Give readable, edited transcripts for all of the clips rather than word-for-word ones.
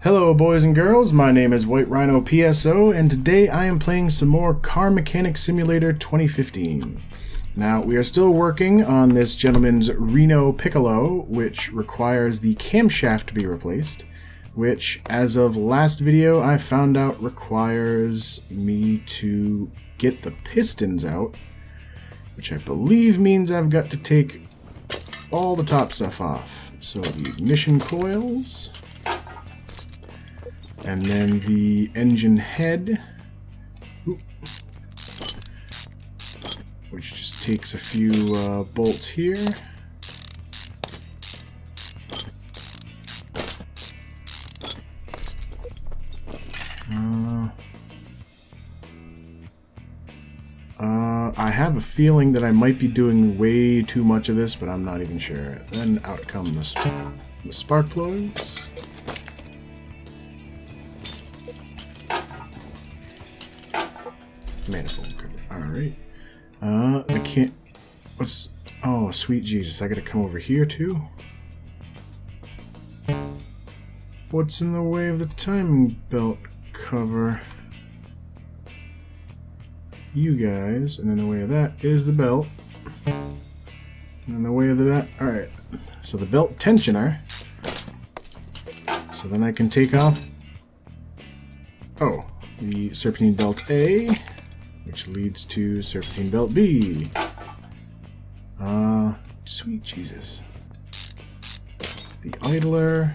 Hello boys and girls, my name is White Rhino PSO, and today I am playing some more Car Mechanic Simulator 2015. Now, we are still working on this gentleman's Rhino Piccolo, which requires the camshaft to be replaced, which, as of last video, I found out requires me to get the pistons out, which I believe means I've got to take all the top stuff off. So the ignition coils, and then the engine head, which just takes a few bolts here. I have a feeling that I might be doing way too much of this, but I'm not even sure. Then out come the spark plugs. Manifold cover. Alright. I can't... What's... Oh, sweet Jesus. I gotta come over here, too? What's in the way of the timing belt cover? You guys. And in the way of that is the belt. And in the way of that... Alright. So the belt tensioner. So then I can take off... Oh. The serpentine belt A, which leads to serpentine belt B. Sweet Jesus. The idler.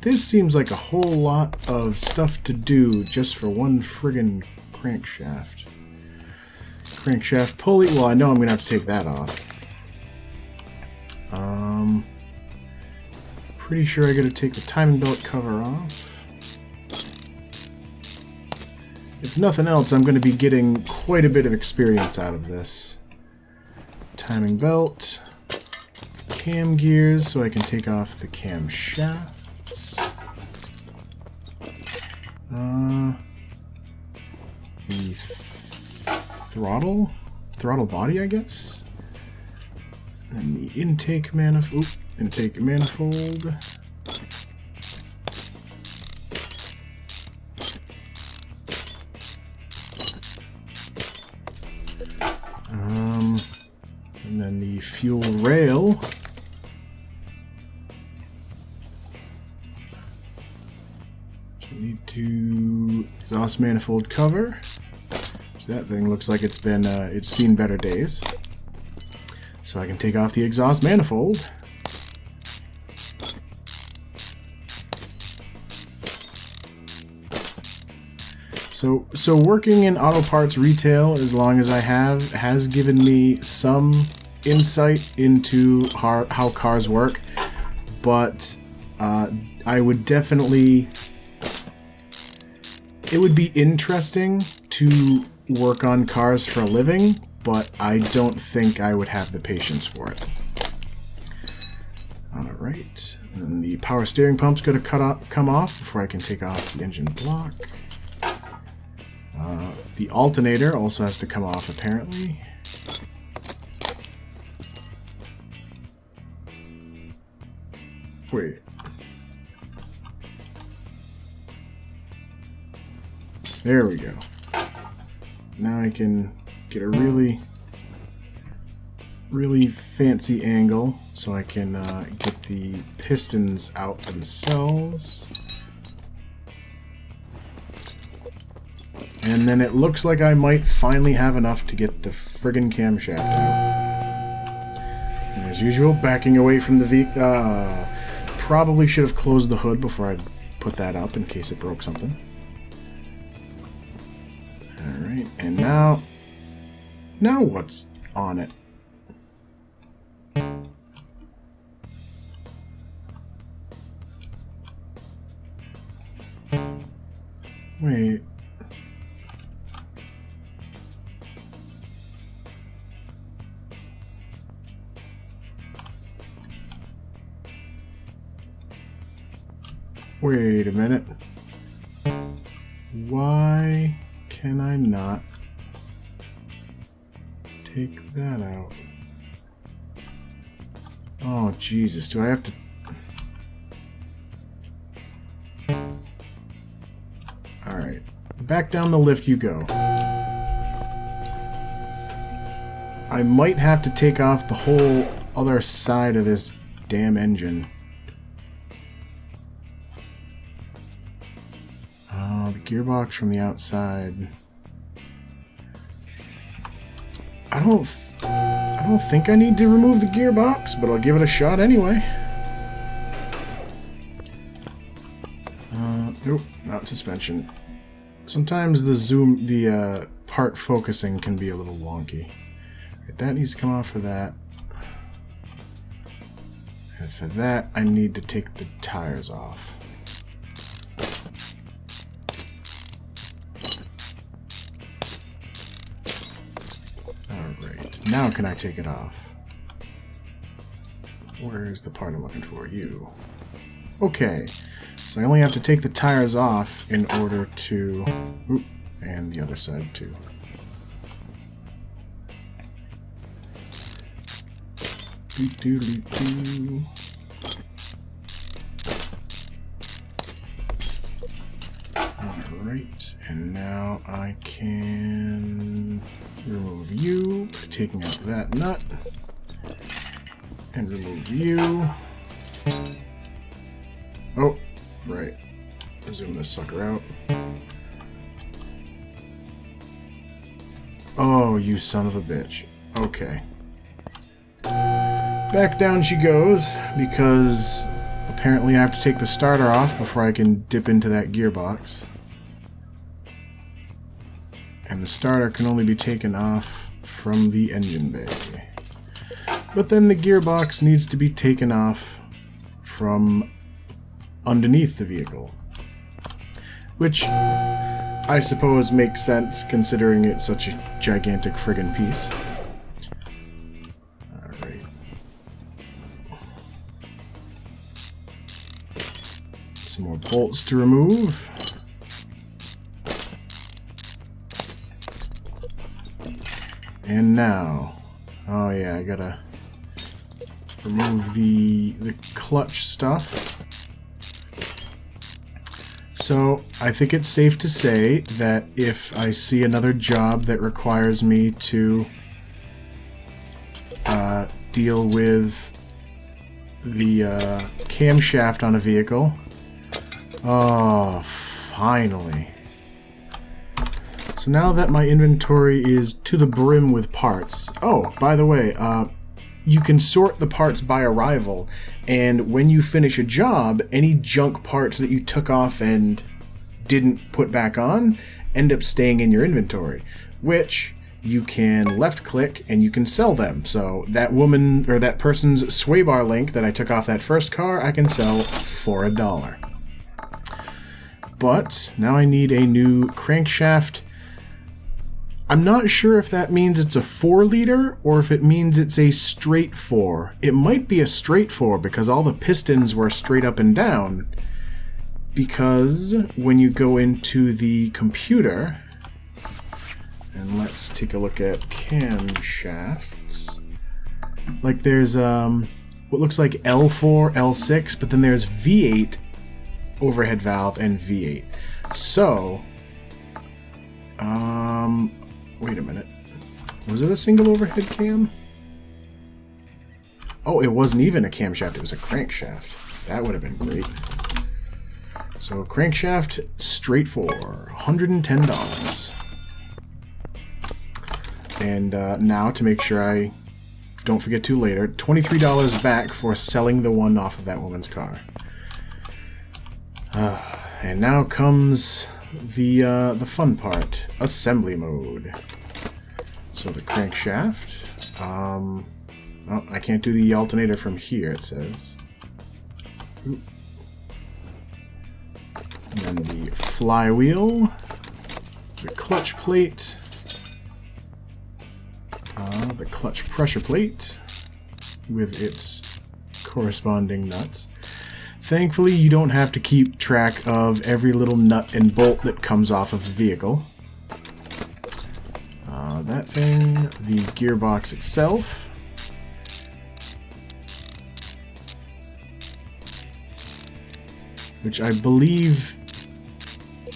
This seems like a whole lot of stuff to do just for one friggin' crankshaft. Crankshaft pulley. Well, I know I'm gonna have to take that off. Pretty sure I gotta take the timing belt cover off. If nothing else, I'm going to be getting quite a bit of experience out of this. Timing belt, cam gears, so I can take off the camshafts. The throttle body, I guess. And the intake manifold. Intake manifold. And then the fuel rail. Need to exhaust manifold cover. So that thing looks like it's been it's seen better days. So I can take off the exhaust manifold. So working in auto parts retail as long as I have has given me some insight into how cars work, but I would definitely... It would be interesting to work on cars for a living, but I don't think I would have the patience for it. Alright, and the power steering pump's going to come off before I can take off the engine block. The alternator also has to come off, apparently. Wait. There we go. Now I can get a really fancy angle so I can get the pistons out themselves. And then it looks like I might finally have enough to get the friggin' camshaft out. And as usual, backing away from the vehicle. Probably should have closed the hood before I put that up in case it broke something. Alright, and now what's on it? Wait. Wait a minute. Why can I not take that out? Oh, Jesus. Do I have to... Alright. Back down the lift you go. I might have to take off the whole other side of this damn engine. Oh, the gearbox from the outside. I don't think I need to remove the gearbox, but I'll give it a shot anyway. Nope, not suspension. Sometimes the part focusing can be a little wonky. Right, that needs to come off for that. And for that, I need to take the tires off. Alright, now can I take it off? Where's the part I'm looking for? You. Okay, so I only have to take the tires off in order to... Oop, and the other side too. Alright, and now I can remove you by taking out that nut. And remove you. Oh, right. Zoom this sucker out. Oh, you son of a bitch. Okay. Back down she goes, because apparently I have to take the starter off before I can dip into that gearbox. And the starter can only be taken off from the engine bay. But then the gearbox needs to be taken off from underneath the vehicle. Which I suppose makes sense considering it's such a gigantic friggin' piece. Alright. Some more bolts to remove. And now, oh yeah, I gotta remove the clutch stuff. So I think it's safe to say that if I see another job that requires me to deal with the camshaft on a vehicle, oh, finally. So now that my inventory is to the brim with parts, oh, by the way, you can sort the parts by arrival, and when you finish a job, any junk parts that you took off and didn't put back on end up staying in your inventory, which you can left click and you can sell them. So that woman or that person's sway bar link that I took off that first car, I can sell for $1. But now I need a new crankshaft. I'm not sure if that means it's a 4-liter or if it means it's a straight 4. It might be a straight 4 because all the pistons were straight up and down. Because when you go into the computer, and let's take a look at camshafts, like there's what looks like L4, L6, but then there's V8 overhead valve and V8. So, wait a minute. Was it a single overhead cam? Oh, it wasn't even a camshaft, it was a crankshaft. That would have been great. So, crankshaft, straight for $110. And now, to make sure I don't forget to later, $23 back for selling the one off of that woman's car. And now comes the fun part, assembly mode. So the crankshaft, oh, I can't do the alternator from here, it says. Oop. And then the flywheel, the clutch plate, the clutch pressure plate with its corresponding nuts. Thankfully, you don't have to keep track of every little nut and bolt that comes off of the vehicle. That thing, the gearbox itself, which I believe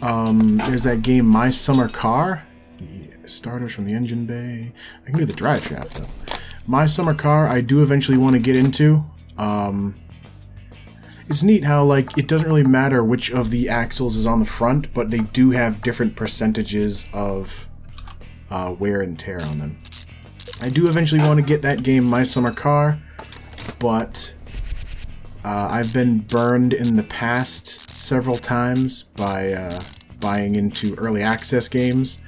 there's that game My Summer Car. The starters from the engine bay. I can do the drive shaft though. My Summer Car I do eventually want to get into. It's neat how like it doesn't really matter which of the axles is on the front, but they do have different percentages of wear and tear on them. I do eventually want to get that game My Summer Car, but I've been burned in the past several times by buying into early access games.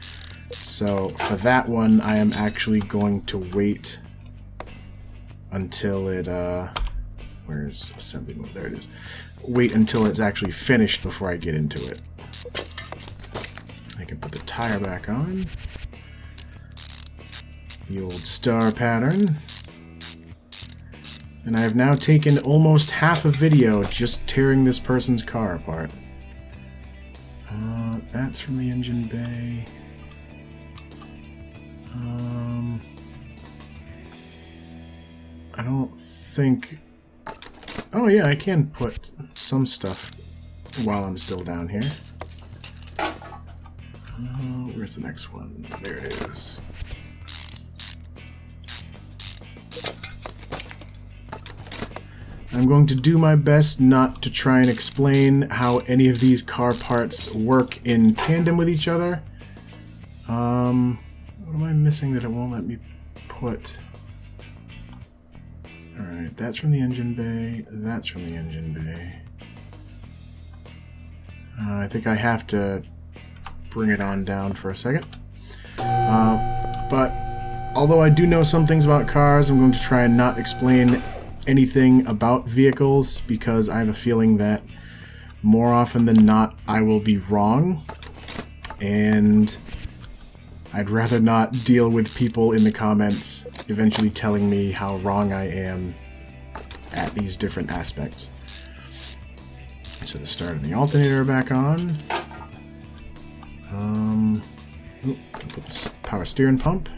So for that one, I am actually going to wait until it, where's assembly mode? There it is. Wait until it's actually finished before I get into it. I can put the tire back on. The old star pattern. And I have now taken almost half a video just tearing this person's car apart. That's from the engine bay. I don't think... Oh yeah, I can put some stuff while I'm still down here. Where's the next one? There it is. I'm going to do my best not to try and explain how any of these car parts work in tandem with each other. What am I missing that it won't let me put? Alright, that's from the engine bay, that's from the engine bay. I think I have to bring it on down for a second. But although I do know some things about cars, I'm going to try and not explain anything about vehicles, because I have a feeling that more often than not I will be wrong, and I'd rather not deal with people in the comments eventually telling me how wrong I am at these different aspects. So the start of the alternator back on. Put the power steering pump.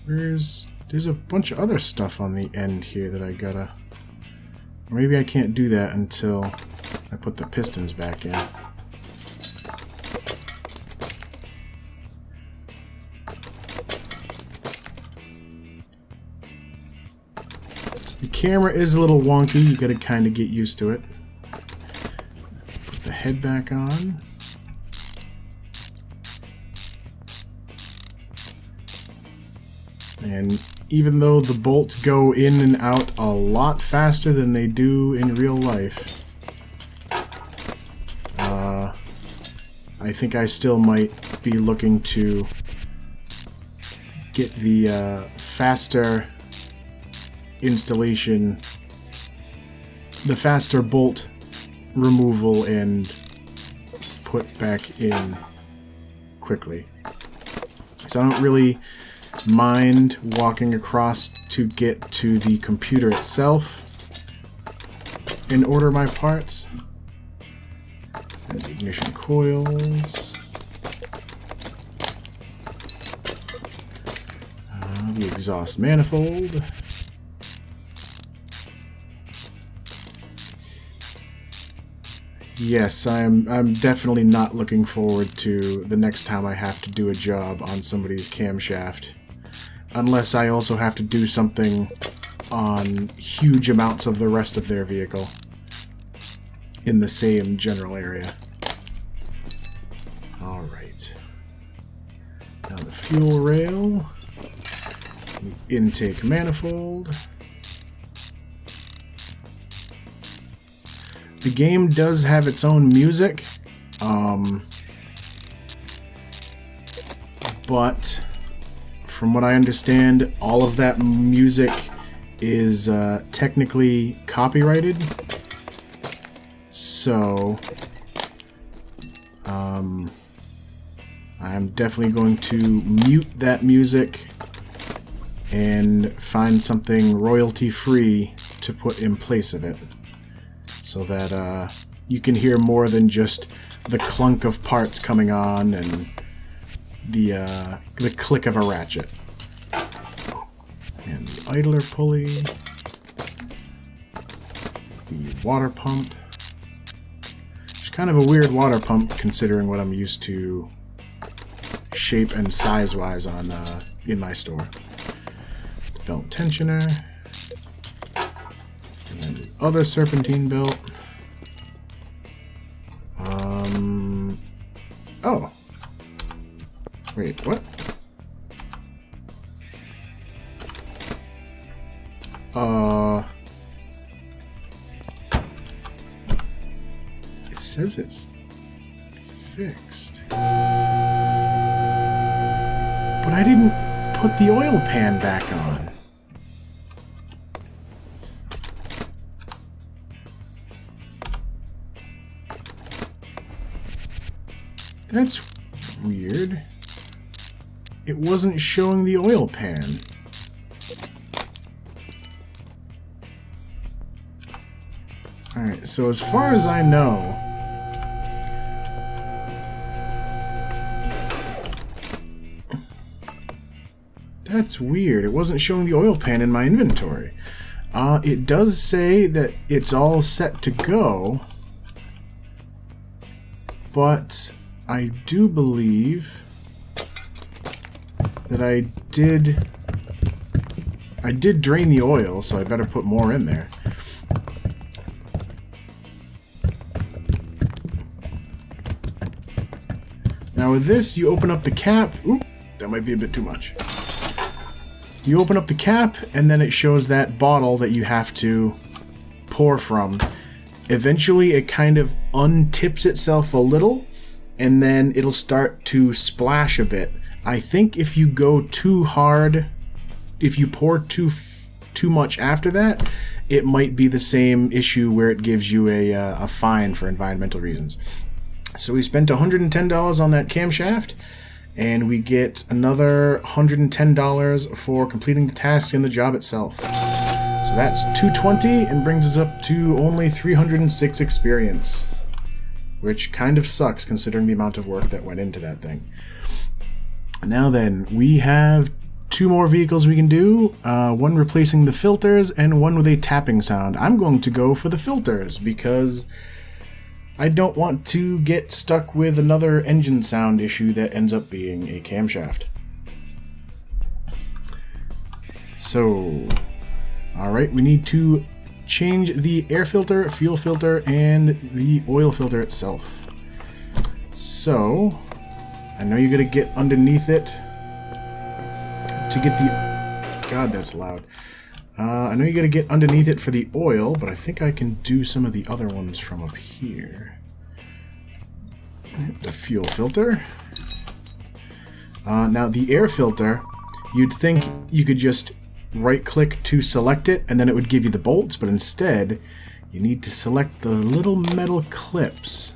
There's a bunch of other stuff on the end here that I gotta... Or maybe I can't do that until I put the pistons back in. The camera is a little wonky, you gotta kind of get used to it. Put the head back on. And even though the bolts go in and out a lot faster than they do in real life, I think I still might be looking to get the faster installation, the faster bolt removal and put back in quickly. So I don't really mind walking across to get to the computer itself and order my parts. And the ignition coils. The exhaust manifold. Yes, I'm definitely not looking forward to the next time I have to do a job on somebody's camshaft. Unless I also have to do something on huge amounts of the rest of their vehicle in the same general area. Alright. Now the fuel rail, the intake manifold. The game does have its own music, but from what I understand, all of that music is technically copyrighted. So, I'm definitely going to mute that music and find something royalty-free to put in place of it, so that you can hear more than just the clunk of parts coming on and the click of a ratchet. And the idler pulley. The water pump. It's kind of a weird water pump considering what I'm used to shape and size-wise on in my store. Belt tensioner. And then the other serpentine belt. Oh. Wait, what? It says it's fixed. But I didn't put the oil pan back on. That's weird. It wasn't showing the oil pan. Alright, so as far as I know, that's weird. It wasn't showing the oil pan in my inventory. It does say that it's all set to go, but I do believe that I did drain the oil, so I better put more in there. Now with this, you open up the cap. Oop, that might be a bit too much. You open up the cap, and then it shows that bottle that you have to pour from. Eventually, it kind of untips itself a little, and then it'll start to splash a bit. I think if you go too hard, if you pour too much after that, it might be the same issue where it gives you a fine for environmental reasons. So we spent $110 on that camshaft, and we get another $110 for completing the task and the job itself. So that's $220 and brings us up to only 306 experience, which kind of sucks considering the amount of work that went into that thing. Now then, we have two more vehicles we can do, one replacing the filters and one with a tapping sound. I'm going to go for the filters because I don't want to get stuck with another engine sound issue that ends up being a camshaft. So, alright, we need to change the air filter, fuel filter, and the oil filter itself. So, I know you're going to get underneath it to get the... God, that's loud. I know you got to get underneath it for the oil, but I think I can do some of the other ones from up here. The fuel filter. Now the air filter, you'd think you could just right-click to select it, and then it would give you the bolts, but instead, you need to select the little metal clips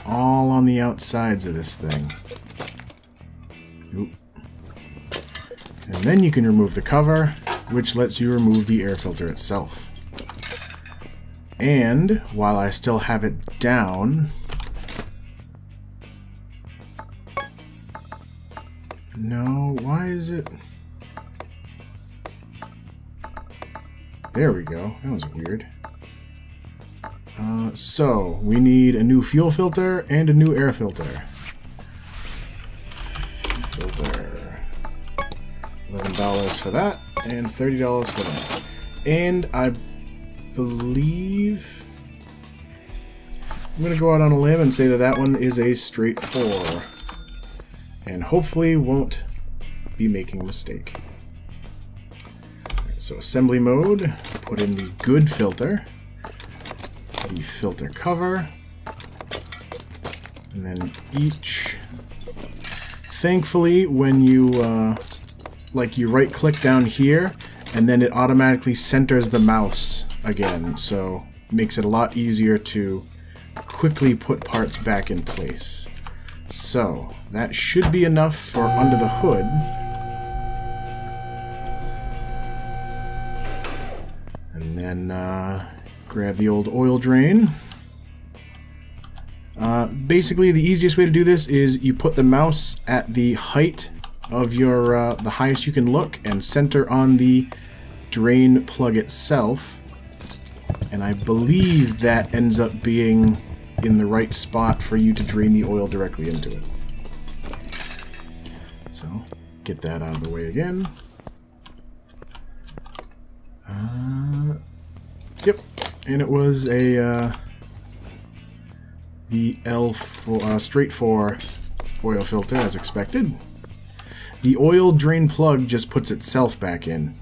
all on the outsides of this thing. Oop. And then you can remove the cover, which lets you remove the air filter itself. And while I still have it down, no, why is it? There we go. That was weird. So we need a new fuel filter and a new air filter. Filter. $11 for that, and $30 for that. And I believe I'm going to go out on a limb and say that that one is a straight 4. And hopefully won't be making a mistake. Right, so assembly mode, put in the good filter, the filter cover, and then each. Thankfully, when you you right click down here and then it automatically centers the mouse again, so it makes it a lot easier to quickly put parts back in place. So that should be enough for under the hood. And then grab the old oil drain. Basically the easiest way to do this is you put the mouse at the height of your the highest you can look and center on the drain plug itself. And I believe that ends up being in the right spot for you to drain the oil directly into it. So, get that out of the way again. Yep, and it was a the straight 4 oil filter as expected. The oil drain plug just puts itself back in.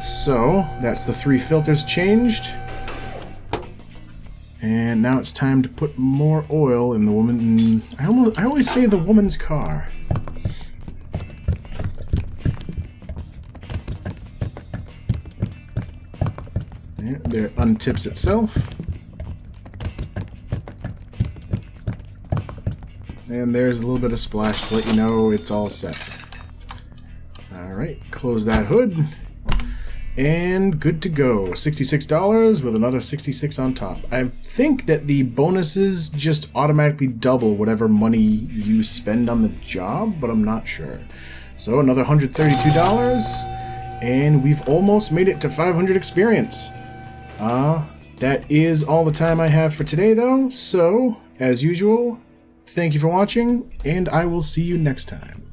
So that's the 3 filters changed, and now it's time to put more oil in the woman. I always say the woman's car. Yeah, there it untips itself. And there's a little bit of splash to let you know it's all set. Alright, close that hood. And good to go. $66 with another $66 on top. I think that the bonuses just automatically double whatever money you spend on the job, but I'm not sure. So another $132, and we've almost made it to 500 experience. That is all the time I have for today, though. So, as usual, thank you for watching, and I will see you next time.